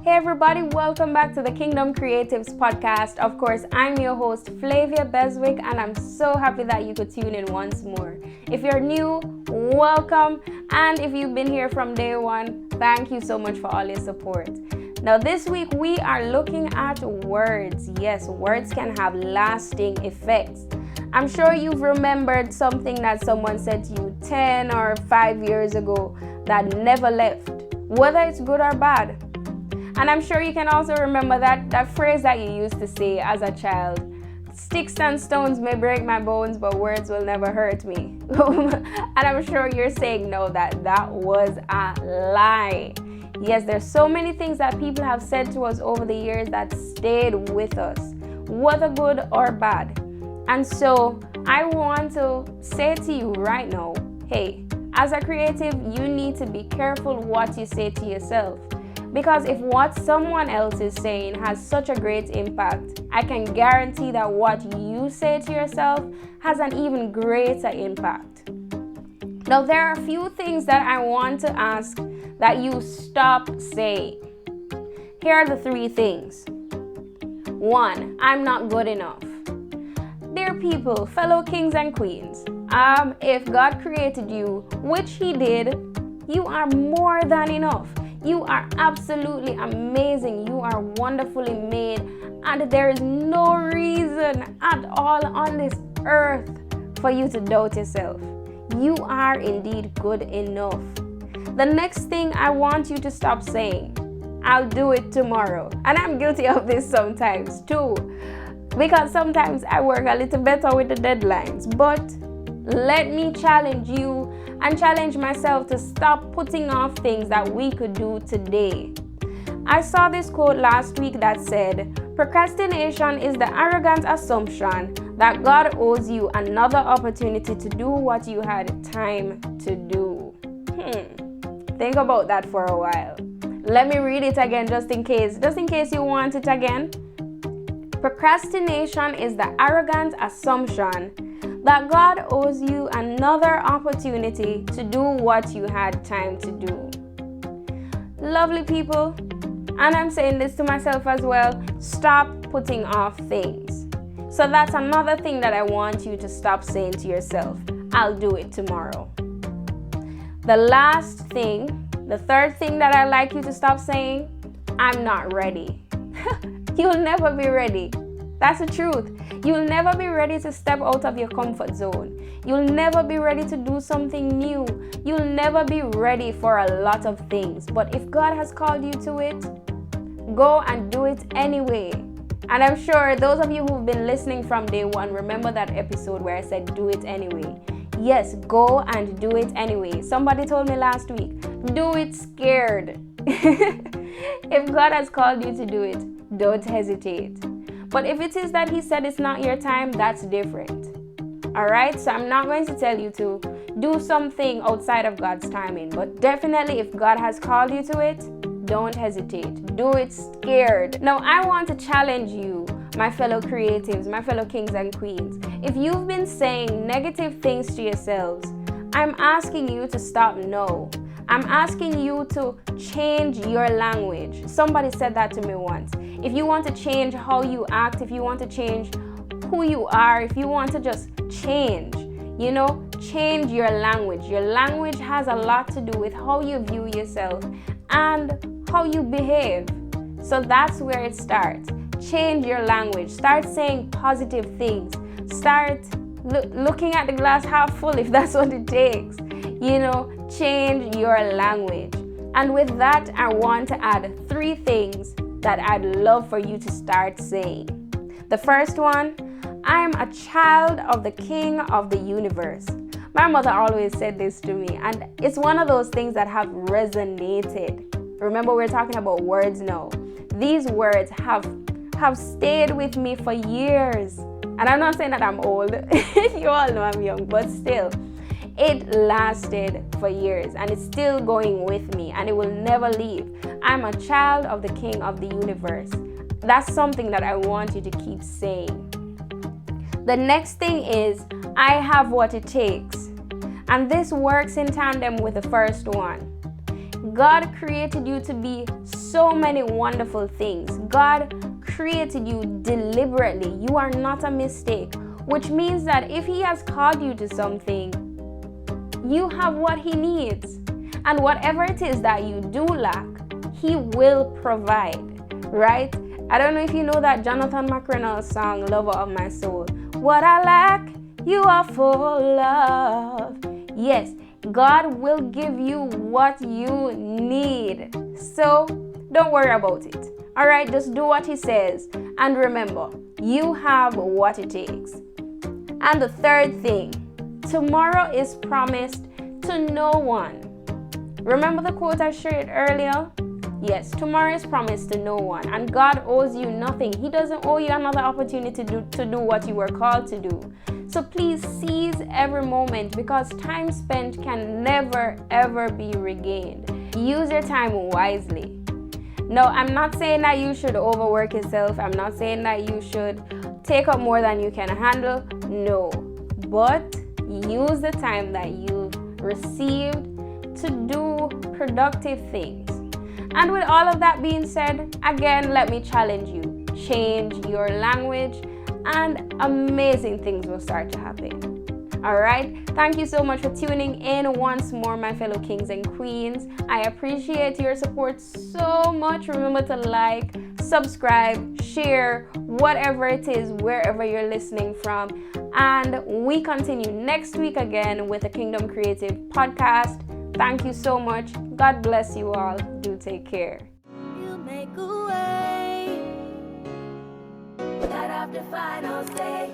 Hey everybody, welcome back to the Kingdom Creatives podcast. Of course, I'm your host, Flavia Beswick, and I'm so happy that you could tune in once more. If you're new, welcome, and if you've been here from day one, thank you so much for all your support. Now this week, we are looking at words. Yes, words can have lasting effects. I'm sure you've remembered something that someone said to you 10 or 5 years ago that never left, whether it's good or bad. And I'm sure you can also remember that phrase that you used to say as a child: sticks and stones may break my bones, but words will never hurt me. And I'm sure you're saying no, that was a lie. Yes, there's so many things that people have said to us over the years that stayed with us, whether good or bad. And so I want to say to you right now, hey, as a creative, you need to be careful what you say to yourself. Because if what someone else is saying has such a great impact, I can guarantee that what you say to yourself has an even greater impact. Now, there are a few things that I want to ask that you stop saying. Here are the 3 things. 1, I'm not good enough. Dear people, fellow kings and queens, if God created you, which He did, you are more than enough. You are absolutely amazing. You are wonderfully made, and there is no reason at all on this earth for you to doubt yourself. You are indeed good enough. The next thing I want you to stop saying: I'll do it tomorrow. And I'm guilty of this sometimes too, because sometimes I work a little better with the deadlines. But let me challenge you and challenge myself to stop putting off things that we could do today. I saw this quote last week that said, procrastination is the arrogant assumption that God owes you another opportunity to do what you had time to do. Think about that for a while. Let me read it again just in case you want it again. Procrastination is the arrogant assumption that God owes you another opportunity to do what you had time to do. Lovely people, and I'm saying this to myself as well, stop putting off things. So that's another thing that I want you to stop saying to yourself: I'll do it tomorrow. The last thing, the third thing that I'd like you to stop saying: I'm not ready. You'll never be ready. That's the truth. You'll never be ready to step out of your comfort zone. You'll never be ready to do something new. You'll never be ready for a lot of things. But if God has called you to it, go and do it anyway. And I'm sure those of you who've been listening from day one remember that episode where I said do it anyway. Yes, go and do it anyway. Somebody told me last week, do it scared. If God has called you to do it, don't hesitate. But if it is that He said it's not your time, that's different. Alright, so I'm not going to tell you to do something outside of God's timing. But definitely, if God has called you to it, don't hesitate. Do it scared. Now, I want to challenge you, my fellow creatives, my fellow kings and queens. If you've been saying negative things to yourselves, I'm asking you to stop now. I'm asking you to change your language. Somebody said that to me once. If you want to change how you act, if you want to change who you are, if you want to just change, change your language. Your language has a lot to do with how you view yourself and how you behave. So that's where it starts. Change your language. Start saying positive things. Start looking at the glass half full if that's what it takes. Change your language. And with that, I want to add 3 things that I'd love for you to start saying. The first one: I'm a child of the King of the universe. My mother always said this to me, and it's one of those things that have resonated. Remember, we're talking about words now. These words have stayed with me for years. And I'm not saying that I'm old. You all know I'm young, but still, it lasted for years and it's still going with me and it will never leave. I'm a child of the King of the universe. That's something that I want you to keep saying. The next thing is, I have what it takes. And this works in tandem with the first one. God created you to be so many wonderful things. God created you deliberately. You are not a mistake, which means that if He has called you to something, you have what He needs. And whatever it is that you do lack, He will provide, right? I don't know if you know that Jonathan McReynolds song, Lover of My Soul. What I lack, you are full of. Yes, God will give you what you need. So don't worry about it. All right, just do what He says. And remember, you have what it takes. And the third thing, tomorrow is promised to no one. Remember the quote I shared earlier? Yes, tomorrow is promised to no one, and God owes you nothing. He doesn't owe you another opportunity to do what you were called to do. So please seize every moment, because time spent can never ever be regained. Use your time wisely. No, I'm not saying that you should overwork yourself. I'm not saying that you should take up more than you can handle. No, but use the time that you've received to do productive things. And with all of that being said, again, let me challenge you. Change your language and amazing things will start to happen. All right. Thank you so much for tuning in once more, my fellow kings and queens. I appreciate your support so much. Remember to like, subscribe, share, whatever it is, wherever you're listening from. And we continue next week again with a Kingdom Creative podcast. Thank you so much. God bless you all. Do take care. You make a way. That have the final say.